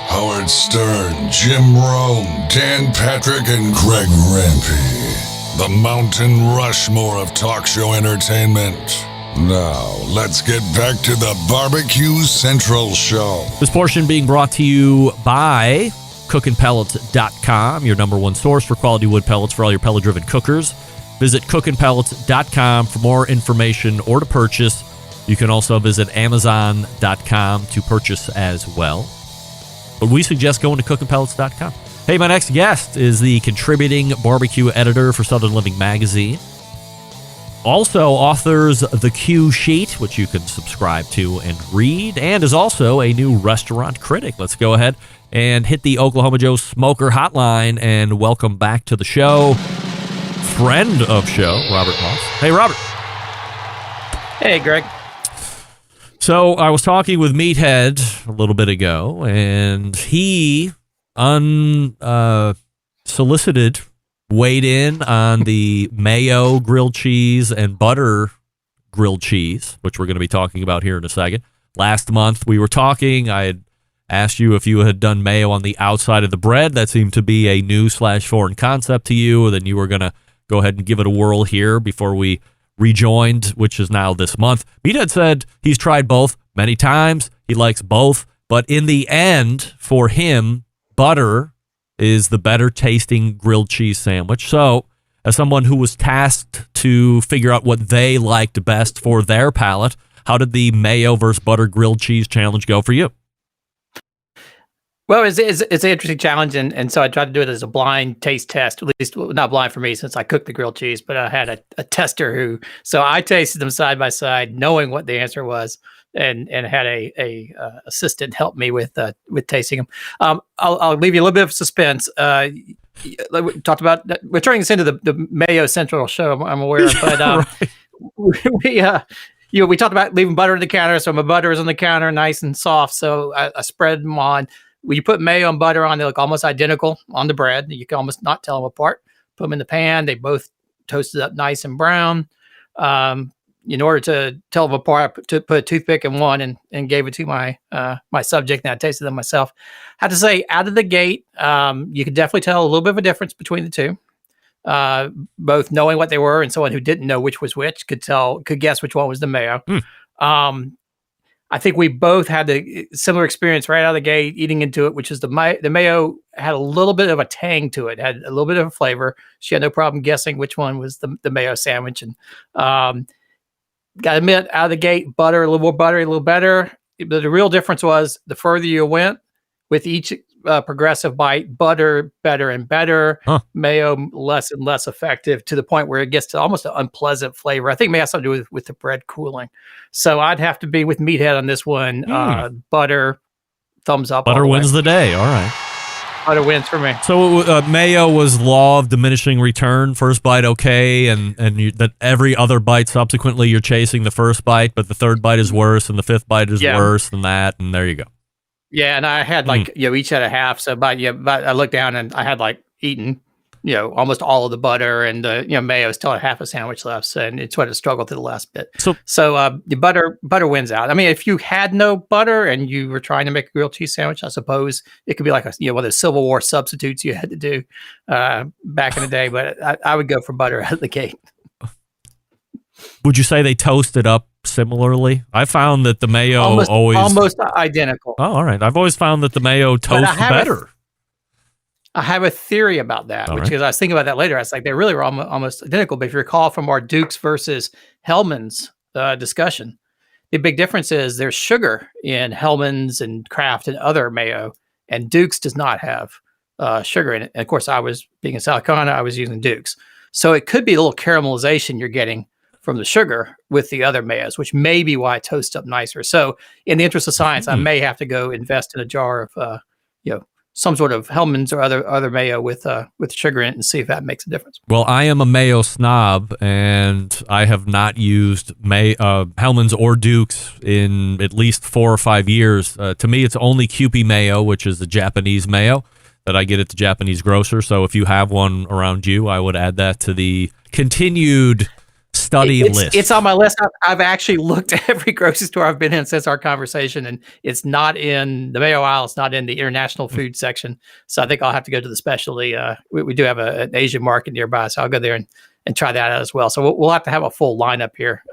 Howard Stern, Jim Rome, Dan Patrick, and Greg Rempe. The Mountain Rushmore of talk show entertainment. Now, let's get back to the Barbecue Central Show. This portion being brought to you by cookinpellets.com, your number one source for quality wood pellets for all your pellet-driven cookers. Visit cookinpellets.com for more information or to purchase. You can also visit amazon.com to purchase as well. But we suggest going to cookinpellets.com. Hey, my next guest is the contributing barbecue editor for Southern Living Magazine. Also authors The Q Sheet, which you can subscribe to and read, and is also a new restaurant critic. Let's go ahead and hit the Oklahoma Joe Smoker Hotline and welcome back to the show, friend of show, Robert Moss. Hey, Robert. Hey, Greg. So I was talking with Meathead a little bit ago, and he unsolicited weighed in on the mayo grilled cheese and butter grilled cheese, which we're going to be talking about here in a second. Last month we were talking. I had asked you if you had done mayo on the outside of the bread. That seemed to be a new/foreign concept to you. Then you were going to go ahead and give it a whirl here before we rejoined, which is now this month. Meathead said he's tried both many times. He likes both. But in the end, for him, butter is the better tasting grilled cheese sandwich. So, as someone who was tasked to figure out what they liked best for their palate, how did the mayo versus butter grilled cheese challenge go for you? Well, it's an interesting challenge, and so I tried to do it as a blind taste test, at least not blind for me since I cooked the grilled cheese, but I had a tester so I tasted them side by side, knowing what the answer was, and had a assistant help me with tasting them. I'll leave you a little bit of suspense. We talked about, we're turning this into the Mayo Central show, I'm aware of, but right. we talked about leaving butter on the counter, so my butter is on the counter, nice and soft, so I spread them on. When you put mayo and butter on, they look almost identical on the bread. You can almost not tell them apart. Put them in the pan. They both toasted up nice and brown. In order to tell them apart, I put a toothpick in one and gave it to my subject, and I tasted them myself. I have to say, out of the gate, you could definitely tell a little bit of a difference between the two. Both knowing what they were and someone who didn't know which was which could guess which one was the mayo. I think we both had the similar experience right out of the gate eating into it, which is the mayo had a little bit of a tang to it, had a little bit of a flavor. She had no problem guessing which one was the mayo sandwich. And got to admit, out of the gate, butter, a little more buttery, a little better. But the real difference was the further you went with each progressive bite, butter better and better, mayo less and less effective, to the point where it gets to almost an unpleasant flavor. I think it may have something to do with the bread cooling. So I'd have to be with Meathead on this one. Butter, thumbs up. Butter wins the day. All right. Butter wins for me. So mayo was law of diminishing return. First bite okay, and that every other bite subsequently you're chasing the first bite, but the third bite is worse, and the fifth bite is worse than that, and there you go. Yeah, and I had each had a half. So, but I looked down and I had eaten, almost all of the butter, and mayo still had half a sandwich left. So, and it's what it struggled to the last bit. So the butter wins out. I mean, if you had no butter and you were trying to make a grilled cheese sandwich, I suppose it could be like one of the Civil War substitutes you had to do back in the day. But I would go for butter out of the gate. Would you say they toasted up similarly? I found that the mayo almost identical. Oh, all right. I've always found that the mayo toasts better. I have a theory about that, because I was thinking about that later. I was like, they really were almost identical. But if you recall from our Dukes versus Hellman's discussion, the big difference is there's sugar in Hellman's and Kraft and other mayo, and Dukes does not have sugar in it. And of course, I was being in South Carolina, I was using Dukes. So it could be a little caramelization you're getting from the sugar with the other mayos, which may be why it toasts up nicer. So in the interest of science, I may have to go invest in a jar of, some sort of Hellman's or other mayo with sugar in it and see if that makes a difference. Well, I am a mayo snob, and I have not used Hellman's or Duke's in at least 4 or 5 years. To me, it's only Kewpie mayo, which is the Japanese mayo that I get at the Japanese grocer. So if you have one around you, I would add that to the continued study list. It's on my list. I've actually looked at every grocery store I've been in since our conversation, and it's not in the mayo aisle. It's not in the international food section. So I think I'll have to go to the specialty. We do have an Asian market nearby, so I'll go there and try that out as well. So we'll have to have a full lineup here.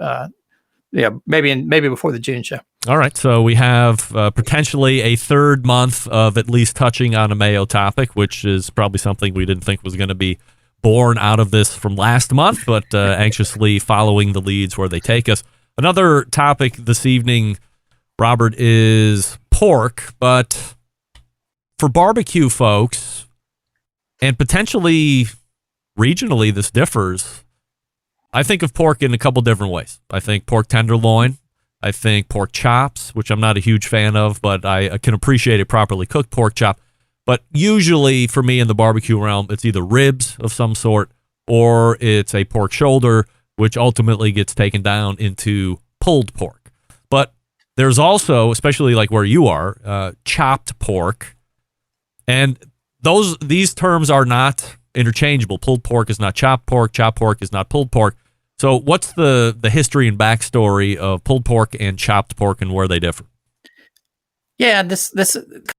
Maybe before the June show. All right. So we have potentially a third month of at least touching on a mayo topic, which is probably something we didn't think was going to be born out of this from last month, but anxiously following the leads where they take us. Another topic this evening, Robert, is pork, but for barbecue folks, and potentially regionally this differs, I think of pork in a couple different ways. I think pork tenderloin. I think pork chops, which I'm not a huge fan of, but I can appreciate a properly cooked pork chop. But usually for me in the barbecue realm, it's either ribs of some sort or it's a pork shoulder, which ultimately gets taken down into pulled pork. But There's also, especially like where you are, chopped pork, and these terms are not interchangeable. Pulled pork is not chopped pork is not pulled pork. So what's the history and backstory of pulled pork and chopped pork and where they differ? Yeah, this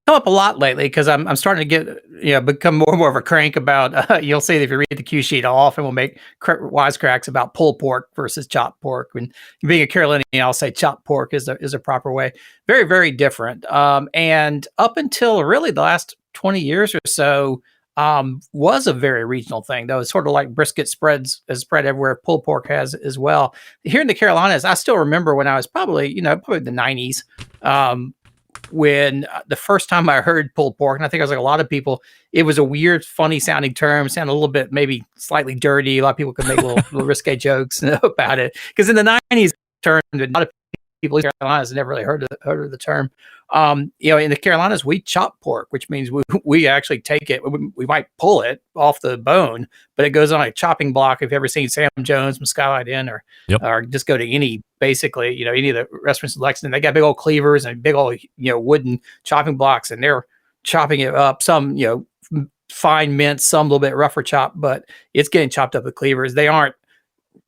come up a lot lately because I'm starting to get become more and more of a crank about. You'll see if you read the cue sheet, I'll often will make wisecracks about pulled pork versus chopped pork. When being a Carolinian, I'll say chopped pork is a proper way. Very, very different. And up until really the last 20 years or so, was a very regional thing. Though it's sort of like brisket spread everywhere. Pulled pork has as well. Here in the Carolinas, I still remember when I was probably the 90s. When the first time I heard pulled pork, and I think I was like a lot of people, it was a weird, funny sounding term, sounded a little bit maybe slightly dirty. A lot of people could make little risque jokes about it. Because in the 90s, term, a lot of people in the Carolinas never really heard of the term. In the Carolinas, we chop pork, which means we actually take it. We might pull it off the bone, but it goes on a chopping block. If you've ever seen Sam Jones from Skylight Inn, or just go to any of the restaurants in Lexington, they got big old cleavers and big old wooden chopping blocks, and they're chopping it up. Some fine mince, some a little bit rougher chop, but it's getting chopped up with cleavers. They aren't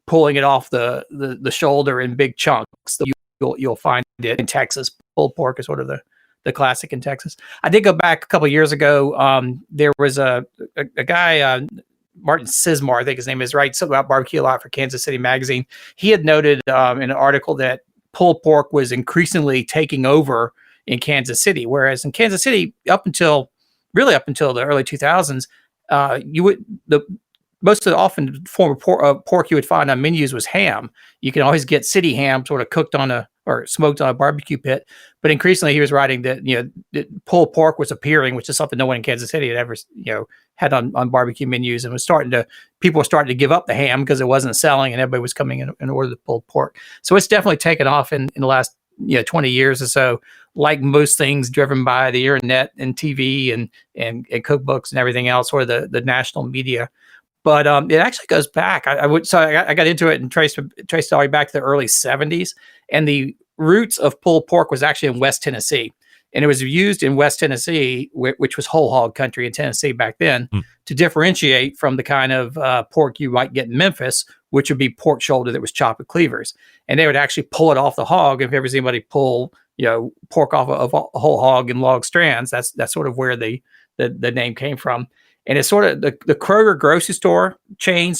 pulling it off the shoulder in big chunks. You'll find it in Texas. Pulled pork is sort of the classic in Texas. I did go back a couple of years ago. There was a guy, Martin Sismar, I think his name is, right, something about barbecue a lot for Kansas City Magazine. He had noted in an article that pulled pork was increasingly taking over in Kansas City, whereas in Kansas City, up until the early 2000s, most of the often form of pork you would find on menus was ham. You can always get city ham sort of cooked or smoked on a barbecue pit. But increasingly he was writing that, that pulled pork was appearing, which is something no one in Kansas City had ever, had on barbecue menus, and people were starting to give up the ham because it wasn't selling and everybody was coming in order to pulled pork. So it's definitely taken off in the last 20 years or so, like most things driven by the internet and TV and cookbooks and everything else, or the national media. But it actually goes back. I got into it and traced it all the way back to the early 70s. And the roots of pulled pork was actually in West Tennessee. And it was used in West Tennessee, which was whole hog country in Tennessee back then, to differentiate from the kind of pork you might get in Memphis, which would be pork shoulder that was chopped with cleavers. And they would actually pull it off the hog. If you ever see anybody pull pork off of a whole hog in log strands, that's sort of where the name came from. And it's sort of the Kroger grocery store chain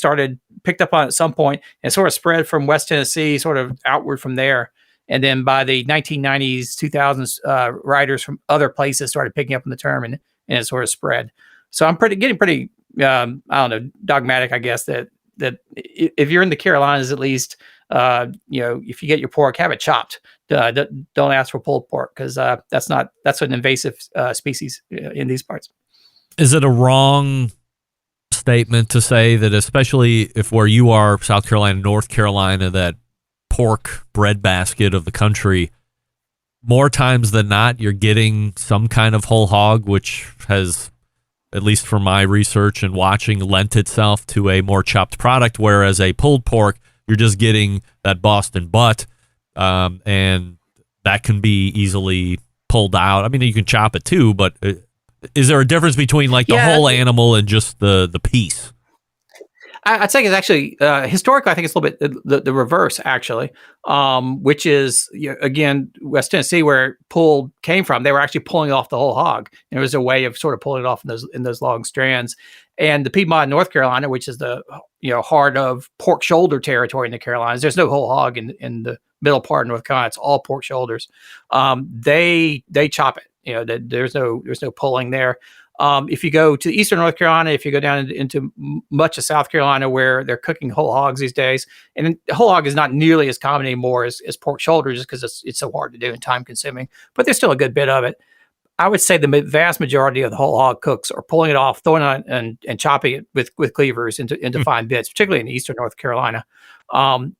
picked up on it at some point, and sort of spread from West Tennessee sort of outward from there. And then by the 1990s, 2000s, writers from other places started picking up on the term, and it sort of spread. So I'm getting pretty dogmatic, I guess, that if you're in the Carolinas, at least, if you get your pork, have it chopped. Don't ask for pulled pork, because that's an invasive species in these parts. Is it a wrong statement to say that, especially if where you are, South Carolina, North Carolina, that pork breadbasket of the country, more times than not, you're getting some kind of whole hog, which has, at least from my research and watching, lent itself to a more chopped product, whereas a pulled pork, you're just getting that Boston butt, and that can be easily pulled out. I mean, you can chop it too, but is there a difference between like the whole animal and just the piece? I'd say it's actually historically, I think it's a little bit the reverse, actually, which is again West Tennessee, where pulled came from. They were actually pulling off the whole hog. There was a way of sort of pulling it off in those long strands. And the Piedmont in North Carolina, which is the heart of pork shoulder territory in the Carolinas, there's no whole hog in the middle part of North Carolina. It's all pork shoulders. They chop it. There's no pulling there. If you go to eastern North Carolina, if you go down into much of South Carolina, where they're cooking whole hogs these days, and whole hog is not nearly as common anymore as pork shoulder, just because it's so hard to do and time consuming, but there's still a good bit of it. I would say the vast majority of the whole hog cooks are pulling it off, throwing it on and chopping it with cleavers into fine bits, particularly in eastern North Carolina.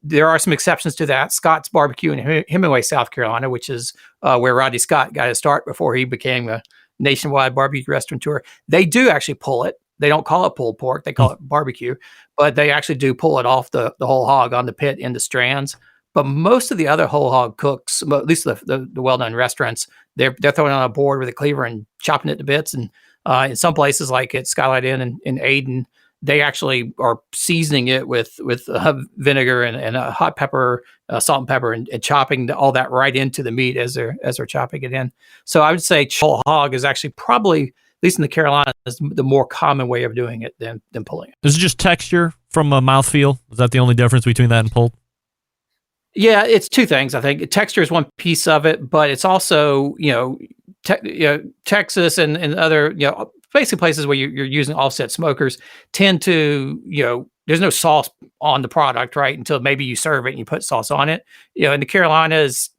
There are some exceptions to that. Scott's Barbecue in Hemingway, South Carolina, which is where Rodney Scott got his start before he became a nationwide barbecue restaurateur. They do actually pull it. They don't call it pulled pork. They call it barbecue, but they actually do pull it off the whole hog on the pit into strands. But most of the other whole hog cooks, well, at least the well-known restaurants, they're throwing it on a board with a cleaver and chopping it to bits. And in some places, like at Skylight Inn in Aden, they actually are seasoning it with vinegar and hot pepper, salt and pepper, and chopping all that right into the meat as they're chopping it in. So I would say whole hog is actually probably, at least in the Carolinas, the more common way of doing it than pulling it. Is it just texture from a mouthfeel? Is that the only difference between that and pulled? Yeah, it's two things. I think texture is one piece of it, but it's also Texas and other basically places where you're using offset smokers tend to there's no sauce on the product, right, until maybe you serve it and you put sauce on it. In the Carolinas,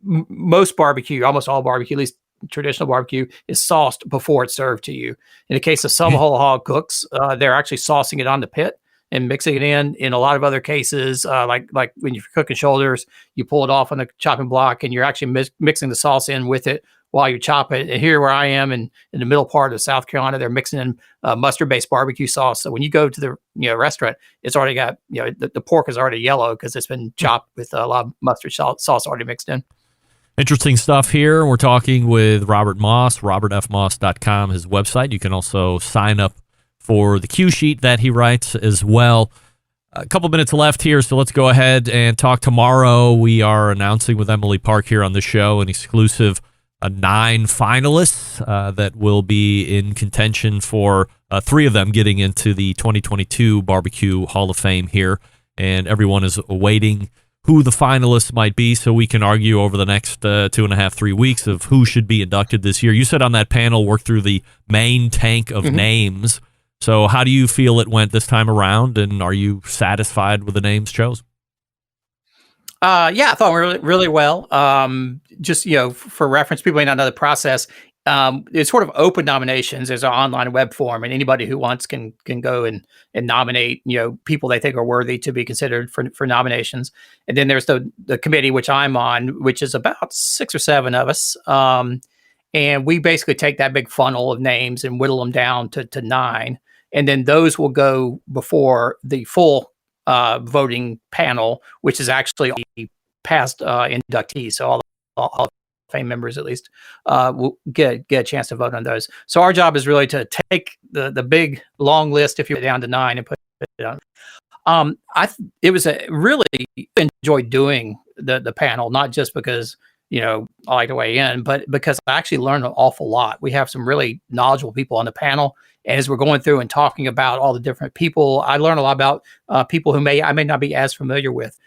most barbecue, almost all barbecue, at least traditional barbecue, is sauced before it's served to you. In the case of some whole hog cooks, they're actually saucing it on the pit and mixing it in. In a lot of other cases, like when you're cooking shoulders, you pull it off on the chopping block and you're actually mixing the sauce in with it while you chop it. And here where I am in the middle part of South Carolina, they're mixing in mustard-based barbecue sauce. So when you go to the restaurant, it's already got, the pork is already yellow because it's been chopped with a lot of mustard sauce already mixed in. Interesting stuff here. We're talking with Robert Moss, robertfmoss.com, his website. You can also sign up for the cue sheet that he writes as well. A couple minutes left here, so let's go ahead and talk tomorrow. We are announcing with Emily Park here on the show an exclusive 9 finalists that will be in contention for 3 of them getting into the 2022 Barbecue Hall of Fame here, and everyone is awaiting who the finalists might be so we can argue over the next 2.5-3 weeks of who should be inducted this year. You said on that panel, work through the main tank of names. So how do you feel it went this time around, and are you satisfied with the names chosen? Yeah, I thought really, really well. Just, for reference, people may not know the process. It's sort of open nominations. There's an online web form, and anybody who wants can go and nominate, people they think are worthy to be considered for nominations. And then there's the committee, which I'm on, which is about 6 or 7 of us. And we basically take that big funnel of names and whittle them down to 9. And then those will go before the full voting panel, which is actually past inductees. So all Hall of Fame members, at least, will get a chance to vote on those. So our job is really to take the big long list, if you're down to 9, and put it on. It was really enjoyed doing the panel, not just because I like to weigh in, but because I actually learned an awful lot. We have some really knowledgeable people on the panel. And as we're going through and talking about all the different people, I learned a lot about people who I may not be as familiar with.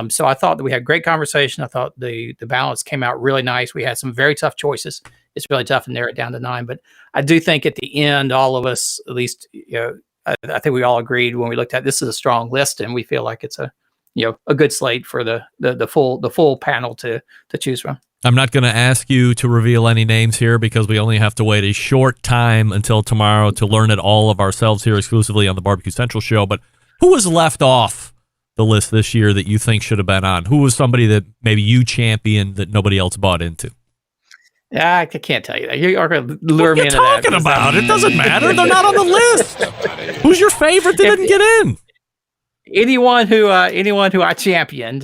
So I thought that we had great conversation. I thought the balance came out really nice. We had some very tough choices. It's really tough to narrow it down to 9. But I do think at the end, all of us, at least, I think we all agreed when we looked at this is a strong list, and we feel like it's a good slate for the full panel to choose from. I'm not going to ask you to reveal any names here because we only have to wait a short time until tomorrow to learn it all of ourselves here exclusively on the Barbecue Central show. But who was left off the list this year that you think should have been on? Who was somebody that maybe you championed that nobody else bought into? Yeah, I can't tell you that. You are going to lure me into that. What are you talking about? It doesn't matter. They're not on the list. Who's your favorite that didn't get in? Anyone who I championed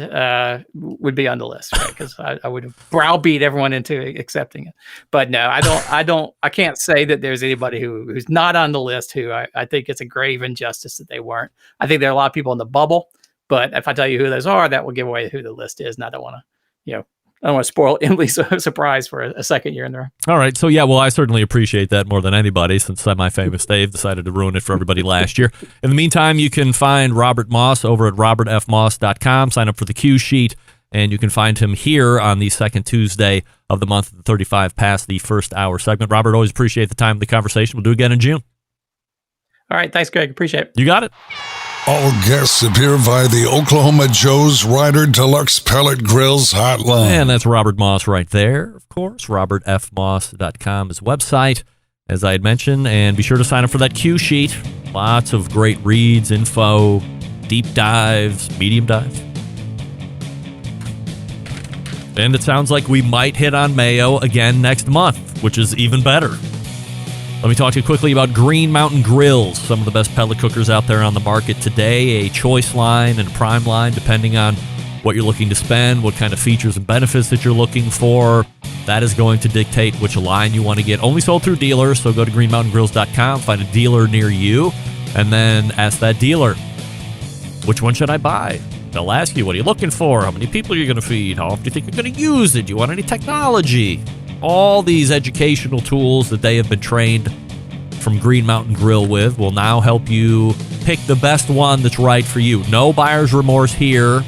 would be on the list, right? Because I would have browbeat everyone into accepting it. But no, I can't say that there's anybody who's not on the list who I think it's a grave injustice that they weren't. I think there are a lot of people in the bubble, but if I tell you who those are, that will give away who the list is, and I don't want to spoil Emily's surprise for a second year in there. All right. So, yeah, well, I certainly appreciate that more than anybody since semi-famous Dave decided to ruin it for everybody last year. In the meantime, you can find Robert Moss over at robertfmoss.com. Sign up for the cue sheet, and you can find him here on the second Tuesday of the month, 35 past the first hour segment. Robert, always appreciate the time of the conversation. We'll do it again in June. All right. Thanks, Greg. Appreciate it. You got it. All guests appear via the Oklahoma Joe's Ryder Deluxe Pellet Grills hotline. And that's Robert Moss right there, of course. robertfmoss.com is website, as I had mentioned. And be sure to sign up for that cue sheet. Lots of great reads, info, deep dives, medium dives. And it sounds like we might hit on Mayo again next month, which is even better. Let me talk to you quickly about Green Mountain Grills, some of the best pellet cookers out there on the market today, a choice line and a prime line, depending on what you're looking to spend, what kind of features and benefits that you're looking for. That is going to dictate which line you want to get. Only sold through dealers, so go to greenmountaingrills.com, find a dealer near you, and then ask that dealer, which one should I buy? They'll ask you, what are you looking for? How many people are you going to feed? How often do you think you're going to use it? Do you want any technology? All these educational tools that they have been trained from Green Mountain Grill with will now help you pick the best one that's right for you. No buyer's remorse here.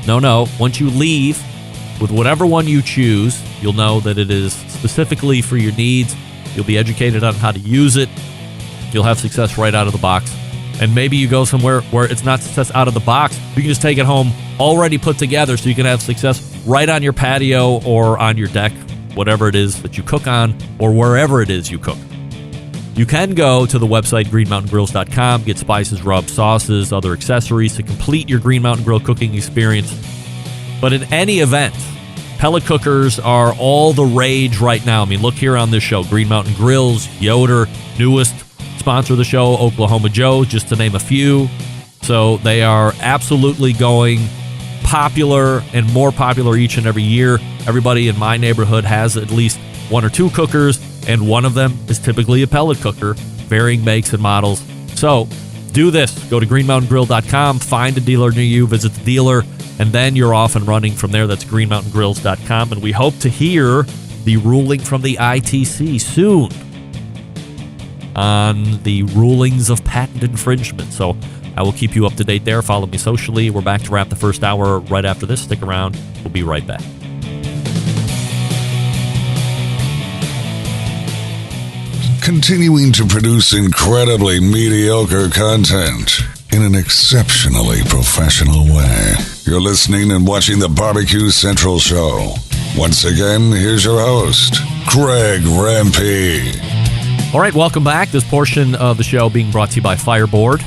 No. Once you leave with whatever one you choose, you'll know that it is specifically for your needs. You'll be educated on how to use it. You'll have success right out of the box. And maybe you go somewhere where it's not success out of the box. You can just take it home already put together so you can have success right on your patio or on your deck, whatever it is that you cook on or wherever it is you cook. You can go to the website greenmountaingrills.com, get spices, rubs, sauces, other accessories to complete your Green Mountain Grill cooking experience. But in any event, pellet cookers are all the rage right now. I mean, look here on this show, Green Mountain Grills, Yoder, newest sponsor of the show, Oklahoma Joe's, just to name a few. So they are absolutely going popular and more popular each and every year. Everybody in my neighborhood has at least one or two cookers, and one of them is typically a pellet cooker, varying makes and models. So do this. Go to greenmountaingrill.com, find a dealer near you, visit the dealer, and then you're off and running from there. That's greenmountaingrills.com, and we hope to hear the ruling from the ITC soon on the rulings of patent infringement. So I will keep you up to date there. Follow me socially. We're back to wrap the first hour right after this. Stick around. We'll be right back. Continuing to produce incredibly mediocre content in an exceptionally professional way. You're listening and watching the Barbecue Central Show. Once again, here's your host, Greg Rempe. All right, welcome back. This portion of the show being brought to you by Fireboard.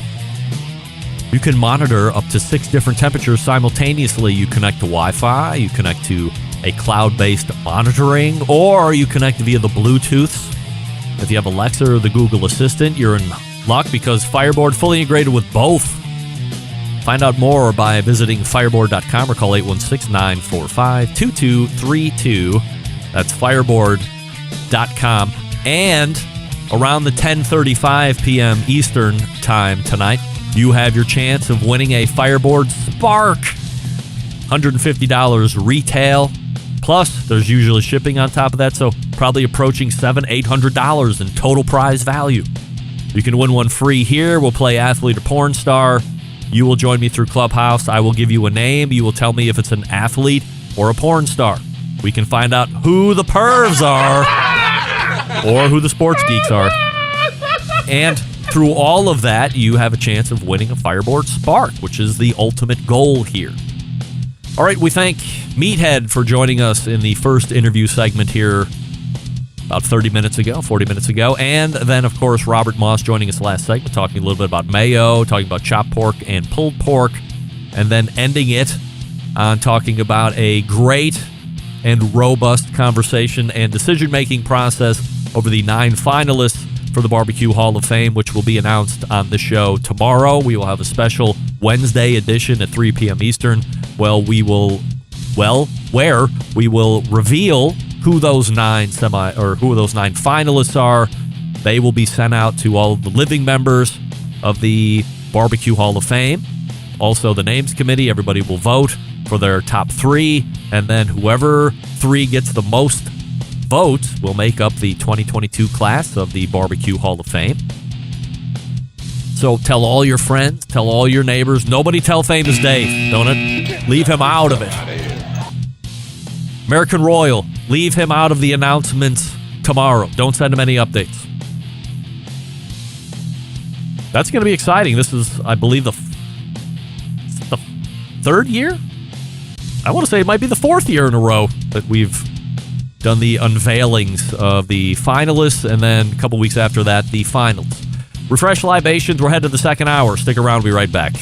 You can monitor up to 6 different temperatures simultaneously. You connect to Wi-Fi, you connect to a cloud-based monitoring, or you connect via the Bluetooth. If you have Alexa or the Google Assistant, you're in luck because Fireboard fully integrated with both. Find out more by visiting fireboard.com or call 816-945-2232. That's fireboard.com. And around the 10:35 p.m. Eastern time tonight, you have your chance of winning a Fireboard Spark. $150 retail. Plus, there's usually shipping on top of that, so probably approaching $700-800 in total prize value. You can win one free here. We'll play athlete or porn star. You will join me through Clubhouse. I will give you a name. You will tell me if it's an athlete or a porn star. We can find out who the pervs are or who the sports geeks are. And through all of that, you have a chance of winning a Fireboard Spark, which is the ultimate goal here. All right, we thank Meathead for joining us in the first interview segment here about 40 minutes ago. And then, of course, Robert Moss joining us last segment, talking a little bit about Mayo, talking about chopped pork and pulled pork, and then ending it on talking about a great and robust conversation and decision-making process over the 9 finalists for the Barbecue Hall of Fame, which will be announced on the show tomorrow. We will have a special Wednesday edition at 3 p.m. Eastern. Where we will reveal who those 9 finalists are. They will be sent out to all of the living members of the Barbecue Hall of Fame. Also, the names committee, everybody will vote for their top 3, and then whoever 3 gets the most votes will make up the 2022 class of the Barbecue Hall of Fame. So tell all your friends, tell all your neighbors. Nobody tell Famous Dave. Don't it? Leave him out of it. American Royal, leave him out of the announcements tomorrow. Don't send him any updates. That's going to be exciting. This is, I believe, the 3rd year? I want to say it might be the 4th year in a row that we've done the unveilings of the finalists, and then a couple weeks after that, the finals. Refresh libations. We're headed to the second hour. Stick around. We'll be right back.